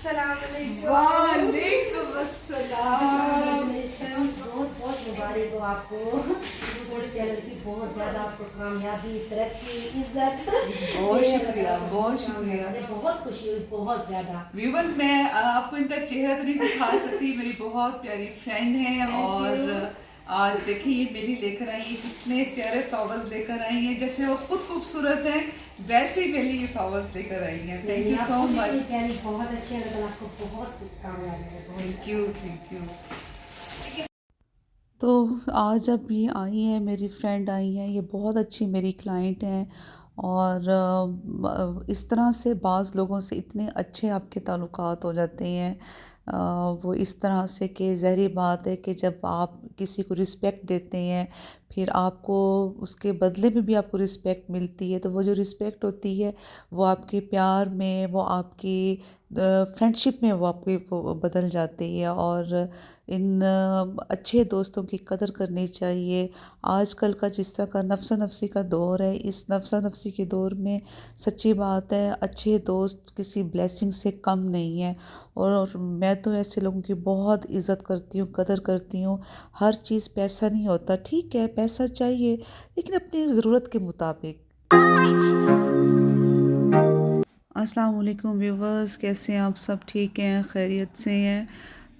वालेकुम अस्सलाम। बहुत बहुत मुबारक हो आपको। थोड़ी चैनल की बहुत ज़्यादा आपको कामयाबी, तरक्की, इज्जत। बहुत शुक्रिया, बहुत शुक्रिया। बहुत खुशी हुई, बहुत ज़्यादा। व्यूवर्स, मैं आपको इनका चेहरा तो नहीं दिखा सकती, मेरी बहुत प्यारी फ्रेंड है और आज देखिए ये मेरी लेकर आई है, कितने प्यारे फ्लावर्स लेकर आई हैं, जैसे वो खुद खूबसूरत हैं वैसे ही मेरे लिए ये फ्लावर्स लेकर आई हैं। Thank you so much. बहुत अच्छे लगा आपको, बहुत कामयाब है। Thank you, thank you. तो आज जब ये आई है, मेरी फ्रेंड आई है, ये बहुत अच्छी मेरी क्लाइंट हैं और इस तरह से बाज़ लोगों से इतने अच्छे आपके ताल्लुकात हो जाते हैं। वो इस तरह से कि ज़ाहिर बात है कि जब आप किसी को रिस्पेक्ट देते हैं, फिर आपको उसके बदले में भी आपको रिस्पेक्ट मिलती है, तो वो जो रिस्पेक्ट होती है वो आपके प्यार में, वो आपकी फ्रेंडशिप में वो आपके वो बदल जाती है। और इन अच्छे दोस्तों की कदर करनी चाहिए। आजकल का जिस तरह का नफ्सा नफसी का दौर है, इस नफ्सा नफसी के दौर में सच्ची बात है अच्छे दोस्त किसी ब्लेसिंग से कम नहीं है। और मैं तो ऐसे लोगों की बहुत इज़्ज़त करती हूँ, कदर करती हूँ। हर चीज़ पैसा नहीं होता, ठीक है पैसा चाहिए लेकिन अपनी ज़रूरत के मुताबिक। अस्सलाम वालेकुम व्यूवर्स, कैसे हैं आप? सब ठीक हैं, खैरियत से हैं?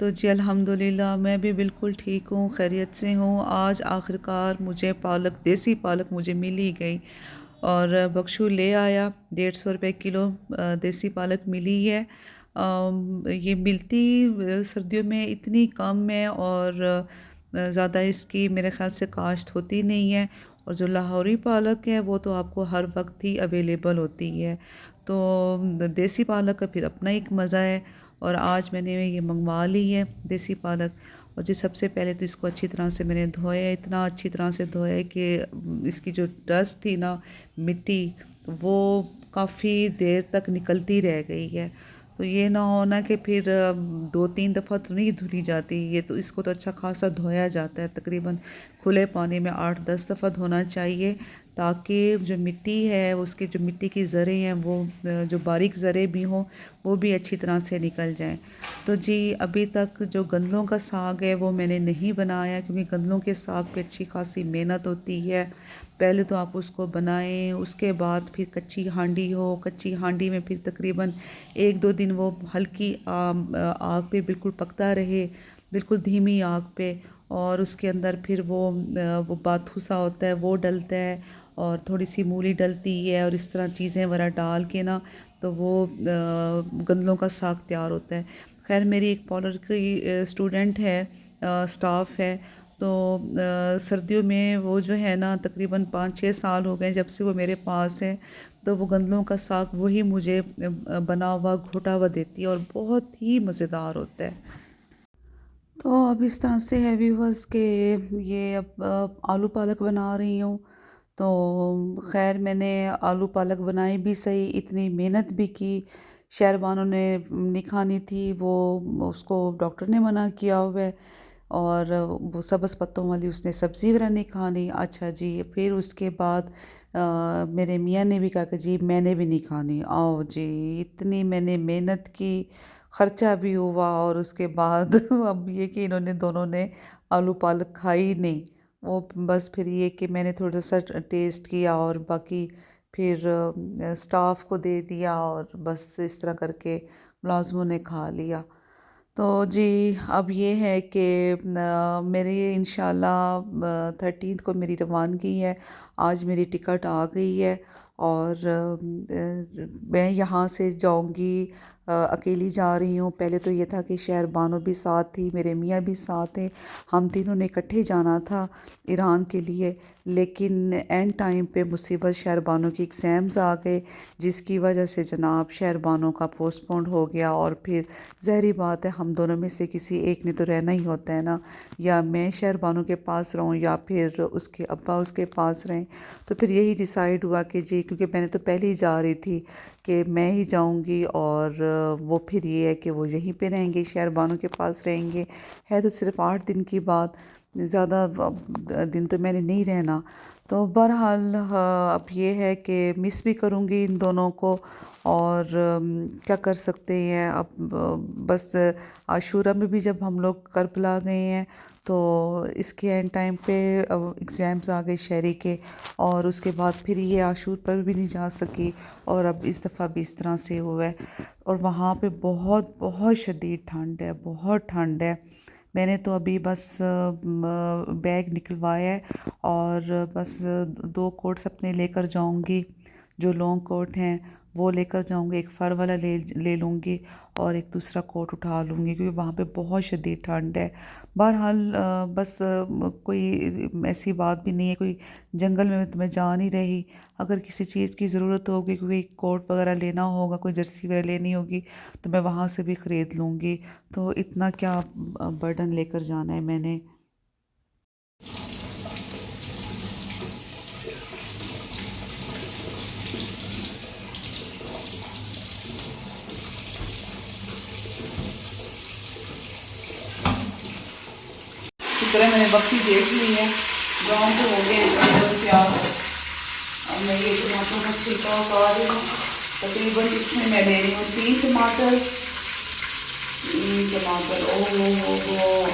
तो जी अल्हम्दुलिल्लाह मैं भी बिल्कुल ठीक हूँ, खैरियत से हूँ। आज आखिरकार मुझे पालक, देसी पालक मुझे मिल ही गई और बख्शू ले आया। 150 रुपए किलो देसी पालक मिली है। ये मिलती सर्दियों में इतनी कम है और ज़्यादा इसकी मेरे ख़्याल से काश्त होती नहीं है। और जो लाहौरी पालक है वो तो आपको हर वक्त ही अवेलेबल होती है। तो देसी पालक का फिर अपना एक मज़ा है। और आज मैंने ये मंगवा ली है देसी पालक। और जी सबसे पहले तो इसको अच्छी तरह से मैंने धोया, इतना अच्छी तरह से धोया कि इसकी जो डस्ट थी ना, मिट्टी, वो काफ़ी देर तक निकलती रह गई है। तो ये ना हो ना कि फिर 2-3 दफ़ा तो नहीं धुली जाती ये, तो इसको तो अच्छा खासा धोया जाता है, तकरीबन खुले पानी में 8-10 दफ़ा धोना चाहिए ताकि जो मिट्टी है, उसकी जो मिट्टी की ज़रें हैं वो जो बारीक ज़रें भी हों वो भी अच्छी तरह से निकल जाएं। तो जी अभी तक जो गंदलों का साग है वो मैंने नहीं बनाया क्योंकि गंदलों के साग पे अच्छी खासी मेहनत होती है। पहले तो आप उसको बनाएं, उसके बाद फिर कच्ची हांडी हो, कच्ची हांडी में फिर तकरीबन 1-2 दिन वो हल्की आग पे बिल्कुल पकता रहे, बिल्कुल धीमी आग पे। और उसके अंदर फिर वो बाथूसा होता है वो डलता है और थोड़ी सी मूली डलती है और इस तरह चीज़ें वगैरह डाल के ना तो वो गंदलों का साग तैयार होता है। खैर मेरी एक पार्लर की स्टूडेंट है, स्टाफ है, तो सर्दियों में वो जो है ना तकरीबन 5-6 साल हो गए जब से वो मेरे पास है। तो वो गंदलों का साग वही मुझे बना हुआ घोटा हुआ देती है और बहुत ही मज़ेदार होता है। तो अब इस तरह से है व्यूवर्स के ये अब आलू पालक बना रही हूँ। तो खैर मैंने आलू पालक बनाई भी सही, इतनी मेहनत भी की। शहरबानों ने नहीं खानी थी, वो उसको डॉक्टर ने मना किया हुआ है। और वो सब्ज़ पत्तों वाली उसने सब्ज़ी वगैरह नहीं खानी। अच्छा जी, फिर उसके बाद मेरे मियाँ ने भी कहा कि जी मैंने भी नहीं खानी। आओ जी, इतनी मैंने मेहनत की, ख़र्चा भी हुआ और उसके बाद अब ये कि इन्होंने दोनों ने आलू पालक खाई ही नहीं। वो बस फिर ये कि मैंने थोड़ा सा टेस्ट किया और बाकी फिर स्टाफ को दे दिया और बस इस तरह करके मुलाज़िमों ने खा लिया। तो जी अब ये है कि मेरी इंशाल्लाह 13th को मेरी रवानगी है। आज मेरी टिकट आ गई है और मैं यहाँ से जाऊँगी, अकेली जा रही हूँ। पहले तो ये था कि शहरबानो भी साथ थी, मेरे मियाँ भी साथ थे, हम तीनों ने इकट्ठे जाना था ईरान के लिए। लेकिन एंड टाइम पे मुसीबत शहरबानो की एग्ज़ाम्स आ गए जिसकी वजह से जनाब शहरबानो का पोस्टपोन हो गया। और फिर ज़ाहिर बात है हम दोनों में से किसी एक ने तो रहना ही होता है ना, या मैं शहरबानो के पास रहूँ या फिर उसके अब्बा उसके पास रहें। तो फिर यही डिसाइड हुआ कि जी, क्योंकि मैंने तो पहले ही जा रही थी कि मैं ही जाऊंगी और वो फिर ये है कि वो यहीं पे रहेंगे, शहरबानो के पास रहेंगे। है तो सिर्फ 8 दिन की बात, ज़्यादा दिन तो मैंने नहीं रहना। तो बहरहाल अब ये है कि मिस भी करूँगी इन दोनों को, और क्या कर सकते हैं अब। बस आशूरा में भी जब हम लोग करबला गए हैं तो इसके एंड टाइम पे अब एग्ज़ाम्स आ गए शहरी के, और उसके बाद फिर ये आशूर पर भी नहीं जा सकी, और अब इस दफ़ा भी इस तरह से हुआ है। और वहाँ पे बहुत बहुत शदीद ठंड है, बहुत ठंड है। मैंने तो अभी बस बैग निकलवाया है, और बस 2 कोट्स अपने लेकर जाऊंगी, जो लॉन्ग कोट हैं वो लेकर जाऊंगी, एक फ़र वाला ले लूँगी, और एक दूसरा कोट उठा लूँगी क्योंकि वहाँ पे बहुत शदीद ठंड है। बहरहाल बस कोई ऐसी बात भी नहीं है, कोई जंगल में तो मैं जा नहीं रही। अगर किसी चीज़ की ज़रूरत होगी, कोई कोट वगैरह लेना होगा, कोई जर्सी वगैरह लेनी होगी, तो मैं वहाँ से भी ख़रीद लूँगी। तो इतना क्या बर्डन लेकर जाना है मैंने। इस तरह मैंने बक्सी देख ली है, गाँव तो हो गए प्याज। अब मैं ये टमाटर का छिलका उतार रही हूँ। तकरीबन इसमें मैं ले रही हूँ 3 टमाटर। ओ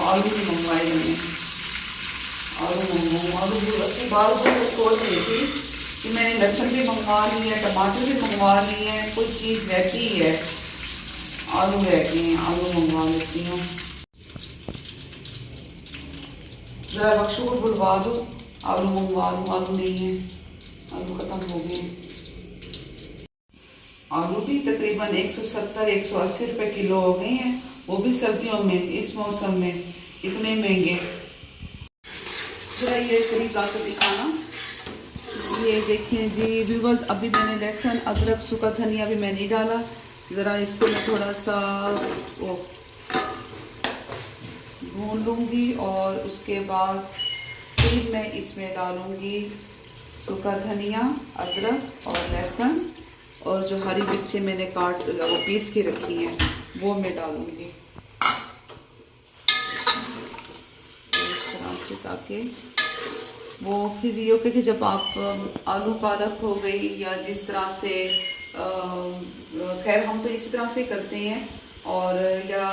आलू भी मंगवाए मैंने, आलू भी अच्छी बार बार सोच रही थी कि मैंने लहसुन भी मंगवा ली है, टमाटर भी मंगवा ली है, कोई चीज़ रहती है, आलू रहते हैं, आलू मंगवा लेती हूँ। ज़रा बख्शू को बुलवा दो, आलू मंगवा लूँ। आलू नहीं है, आलू ख़त्म हो गए। आलू भी तकरीबन 170-180 रुपए किलो हो गए हैं, वो भी सर्दियों में, इस मौसम में इतने महंगे। ज़रा ये तरीका तो दिखाना। ये देखिए जी व्यूवर्स, अभी मैंने लहसुन, अदरक, सूखा धनिया भी मैं नहीं डाला। ज़रा इसको मैं थोड़ा सा वो भून लूँगी, और उसके बाद फिर मैं इसमें डालूँगी सूखा धनिया, अदरक और लहसुन, और जो हरी मिर्चें मैंने वो पीस के रखी हैं वो मैं डालूँगी इस तरह से, ताकि वो फिर ये होके कि जब आप आलू पालक हो गई या जिस तरह से खैर हम तो इसी तरह से करते हैं, और या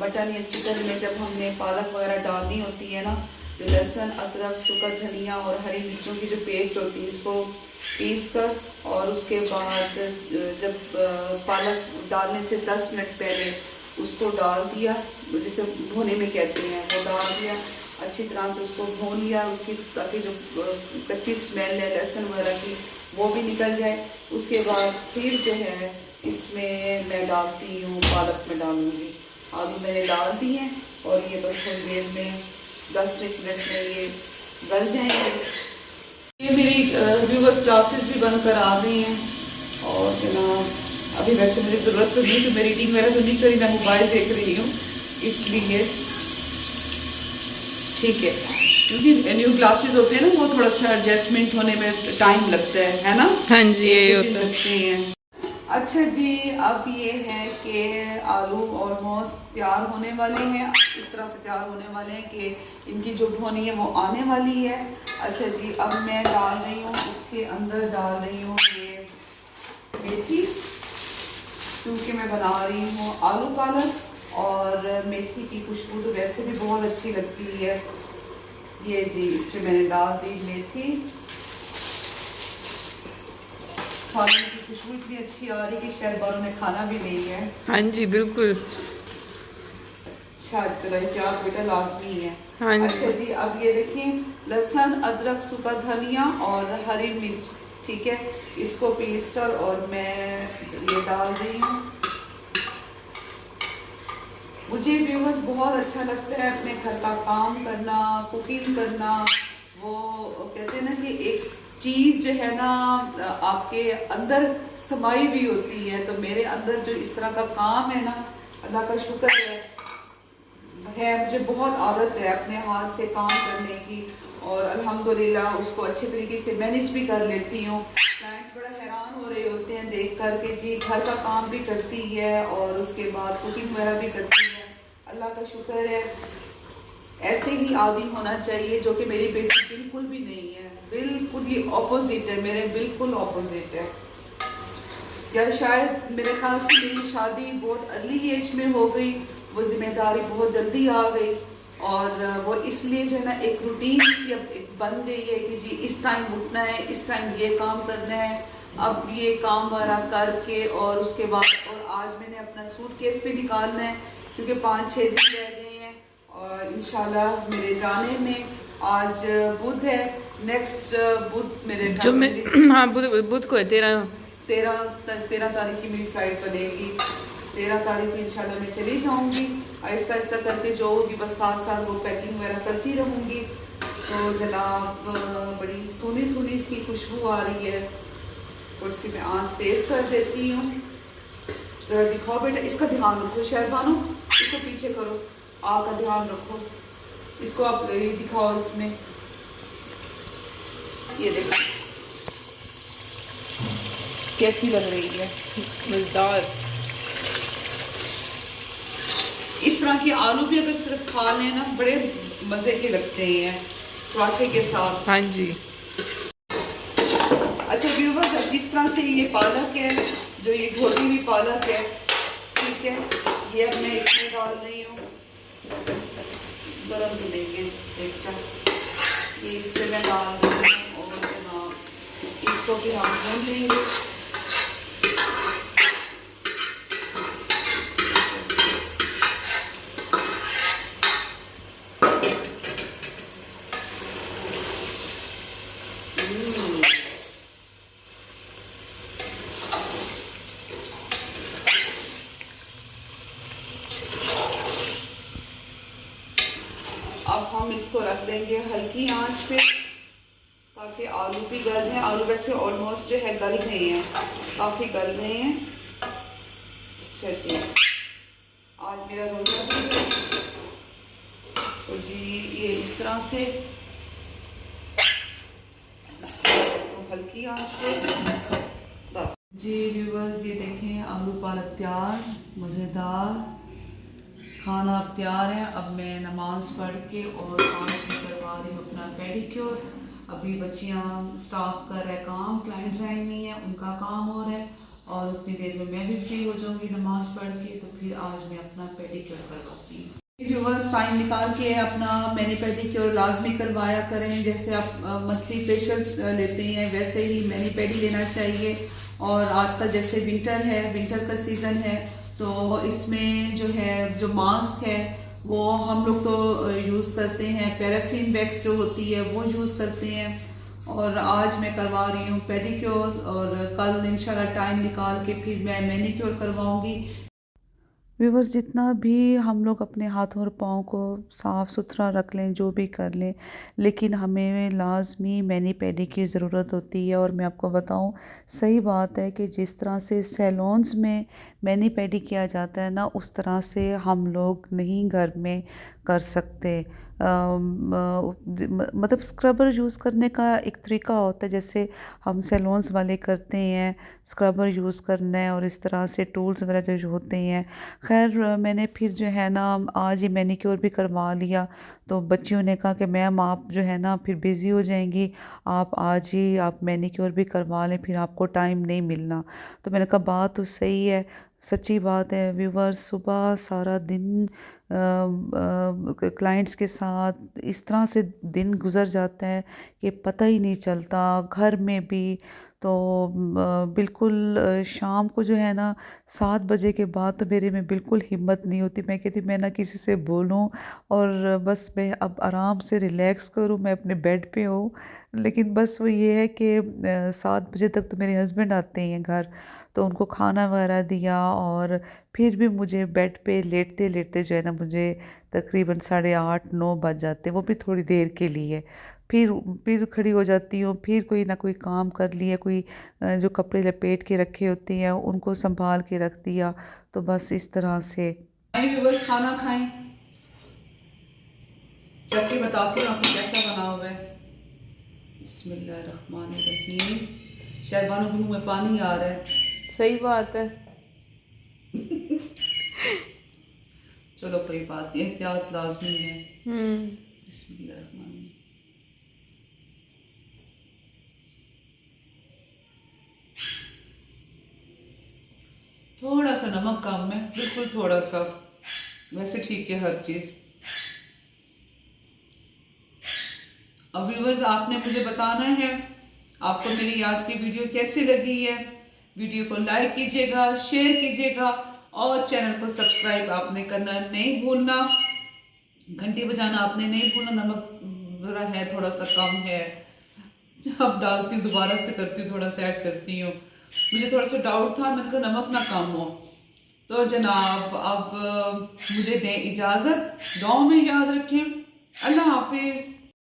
मटन या चिकन में जब हमने पालक वगैरह डालनी होती है ना, तो लहसुन, अदरक, सूखा धनिया और हरी मिर्चों की जो पेस्ट होती है इसको पीस कर, और उसके बाद जब पालक डालने से 10 मिनट पहले उसको डाल दिया, जिसे भुने में कहते हैं, वो डाल दिया, अच्छी तरह से उसको भून लिया उसकी, ताकि जो कच्ची स्मेल है लहसुन वगैरह की वो भी निकल जाए। उसके बाद फिर जो है इसमें मैं डालती हूँ, पालक में डालूँगी। आलू मैंने डाल दिए, और ये बस थोड़ी देर में 10 मिनट में ये गल जाएंगे। ये मेरी व्यूवर्स क्लासेस भी बनकर आ गई हैं, और जनाब अभी वैसे मुझे ज़रूरत तो नहीं, तो मैं रीडिंग वगैरह तो नहीं करी, मैं मोबाइल देख रही हूँ, इसलिए ठीक है। क्योंकि न्यू क्लासेस होते हैं ना, वो थोड़ा सा एडजस्टमेंट होने में टाइम लगता है ना। हाँ जी, ये होता है। अच्छा जी, अब ये है कि आलू ऑलमोस्ट तैयार होने वाले हैं, इस तरह से तैयार होने वाले हैं कि इनकी जो भुनी है वो आने वाली है। अच्छा जी, अब मैं डाल रही हूँ, इसके अंदर डाल रही हूँ ये मेथी, क्योंकि मैं बना रही हूँ आलू पालक, और मेथी की खुशबू तो वैसे भी बहुत अच्छी लगती है। ये जी इसमें मैंने डाल दी मेथी, सालन की खुशबू इतनी अच्छी आ रही कि शायद बारों ने खाना भी नहीं है। हाँ जी बिल्कुल। अच्छा चलो, प्याज बेटा लाजमी है। हाँ जी। अच्छा जी, अब ये देखिए लहसुन, अदरक, सूखा धनिया और हरी मिर्च, ठीक है, इसको पीस कर और मैं ये डाल रही हूँ। मुझे व्यूअर्स बहुत अच्छा लगता है अपने घर का काम करना, कुकिंग करना। वो कहते हैं ना कि एक चीज़ जो है ना आपके अंदर समाई भी होती है, तो मेरे अंदर जो इस तरह का काम है ना, अल्लाह का शुक्र है मुझे बहुत आदत है अपने हाथ से काम करने की, और अल्हम्दुलिल्लाह उसको अच्छे तरीके से मैनेज भी कर लेती हूँ। क्लाइंट्स बड़ा हैरान हो रहे होते हैं देख कर के जी घर का काम भी करती है और उसके बाद कुकिंग वगैरह भी करती है। अल्लाह का शुक्र है। ऐसे ही आदी होना चाहिए, जो कि मेरी बेटी बिल्कुल भी नहीं है। बिल्कुल ये ऑपोजिट है, मेरे बिल्कुल ऑपोजिट है। या शायद मेरे ख्याल से मेरी शादी बहुत अर्ली एज में हो गई, वो जिम्मेदारी बहुत जल्दी आ गई, और वो इसलिए जो है ना एक रूटीन सी अब एक बन गई है कि जी इस टाइम उठना है, इस टाइम ये काम करना है, अब ये काम वारा करके और उसके बाद और आज मैंने अपना सूटकेस भी निकालना है क्योंकि 5-6 दिन रह गए हैं और इंशाल्लाह मेरे जाने में। आज बुध है, नेक्स्ट बुध मेरे जो मैं हाँ बुध को है 13 13 तारीख की मेरी फ्लाइट बनेगी। 13 तारीख को इंशाल्लाह मैं चली जाऊंगी, आहिस्ता आहिस्ता करके जो होगी बस साथ साथ वो पैकिंग वगैरह करती रहूंगी। तो जनाब बड़ी सोनी सोनी सी खुशबू आ रही है। कुर्सी में आंच तेज कर देती हूँ। जरा दिखाओ बेटा, इसका ध्यान रखो शहरबानो, इसको पीछे करो, आग का ध्यान रखो, इसको आप ये दिखाओ इसमें, ये देखो कैसी लग रही है, मजेदार। इस तरह के आलू भी अगर सिर्फ खा लें ना बड़े मज़े के लगते हैं पराठे के साथ। हाँ जी। अच्छा व्यूवर्स, अब जिस तरह से ये पालक है, जो ये घोटी हुई पालक है, ठीक है, ये अब मैं इसमें डाल रही हूँ। गरम भी देंगे एक चम्मच, ये इसमें मैं डाल रही हूँ और जनाब इसको भी हम भून लेंगे। अब हम इसको रख देंगे हल्की आंच पे ताकि आलू भी गल जाए। आलू वैसे ऑलमोस्ट जो है गल गए हैं, काफ़ी गल गए हैं। अच्छा जी, आज मेरा रोज़ा भी है तो जी ये इस तरह से तो हल्की आंच पे बस। जी व्यूवर्स, ये देखें आलू पालक तैयार, मज़ेदार खाना अब तैयार है। अब मैं नमाज पढ़ के और 5 में करवा रही हूँ अपना पेडिक्योर। अभी बच्चियाँ स्टाफ कर रहे काम, क्लाइंट्स आई नहीं है, उनका काम हो रहा है और उतनी देर में मैं भी फ्री हो जाऊँगी नमाज पढ़ के, तो फिर आज मैं अपना पेडिक्योर करवाती हूँ। व्यूवर्स, टाइम निकाल के अपना मैंने पेडिक्योर लाजमी करवाया करें। जैसे आप मंथली फेशियल्स लेते हैं वैसे ही मैनी पेडी लेना चाहिए। और आजकल जैसे विंटर है, विंटर का सीज़न है, तो इसमें जो है जो मास्क है वो हम लोग तो यूज़ करते हैं, पैराफिन वैक्स जो होती है वो यूज़ करते हैं। और आज मैं करवा रही हूँ पेडिक्योर और कल इंशाल्लाह टाइम निकाल के फिर मैं मैनिक्योर करवाऊँगी। व्यूवर्स, जितना भी हम लोग अपने हाथों और पाँव को साफ़ सुथरा रख लें, जो भी कर लें, लेकिन हमें लाजमी मैनी पेडी की ज़रूरत होती है। और मैं आपको बताऊं, सही बात है कि जिस तरह से सैलून्स में मैनी पेडी किया जाता है ना, उस तरह से हम लोग नहीं घर में कर सकते। मतलब स्क्रबर यूज़ करने का एक तरीका होता है, जैसे हम सैलून्स वाले करते हैं, स्क्रबर यूज़ करना है और इस तरह से टूल्स वगैरह जो होते हैं। खैर मैंने फिर जो है ना आज ही मैनीक्योर भी करवा लिया। तो बच्चियों ने कहा कि मैम आप जो है ना फिर बिज़ी हो जाएंगी, आप आज ही आप मैनीक्योर भी करवा लें, फिर आपको टाइम नहीं मिलना। तो मैंने कहा बात तो सही है, सच्ची बात है व्यूवर्स। सुबह सारा दिन क्लाइंट्स के साथ इस तरह से दिन गुजर जाता है कि पता ही नहीं चलता। घर में भी तो बिल्कुल शाम को जो है ना 7 बजे के बाद तो मेरे में बिल्कुल हिम्मत नहीं होती। मैं कहती मैं ना किसी से बोलूं और बस मैं अब आराम से रिलैक्स करूं, मैं अपने बेड पे हूँ। लेकिन बस वो ये है कि 7 बजे तक तो मेरे हस्बैंड आते हैं घर, तो उनको खाना वगैरह दिया और फिर भी मुझे बेड पे लेटते लेटते जो है ना मुझे तकरीबन 8:30-9 बज जाते हैं, वो भी थोड़ी देर के लिए। फिर खड़ी हो जाती हूँ, फिर कोई ना कोई काम कर लिया, कोई जो कपड़े लपेट के रखे होते हैं उनको संभाल के रख दिया। तो बस इस तरह से व्यूवर्स खाना खाएं, चटनी बताती हूँ आपको कैसा बना हुआ है। बिस्मिल्लाहिर्रहमानिर्रहीम। शहरबानों के मुंह में पानी आ रहा है। सही बात है। चलो कोई बात नहीं, एहतियात लाजमी है। बिस्मिल्लाहिर्रहमानिर्रहीम। थोड़ा सा नमक कम है, बिल्कुल थोड़ा सा, वैसे ठीक है हर चीज। अब व्यूअर्स आपने मुझे बताना है आपको मेरी आज की वीडियो कैसी लगी है। वीडियो को लाइक कीजिएगा, शेयर कीजिएगा और चैनल को सब्सक्राइब आपने करना नहीं भूलना, घंटी बजाना आपने नहीं भूलना। नमक जरा है थोड़ा सा कम है, अब डालती हूँ दोबारा से करती हूँ, थोड़ा सा ऐड करती हूँ। मुझे थोड़ा सा डाउट था, मैंने कहा नमक ना कम हो। तो जनाब अब मुझे दें इजाज़त, दुआ में याद रखें। अल्लाह हाफिज़।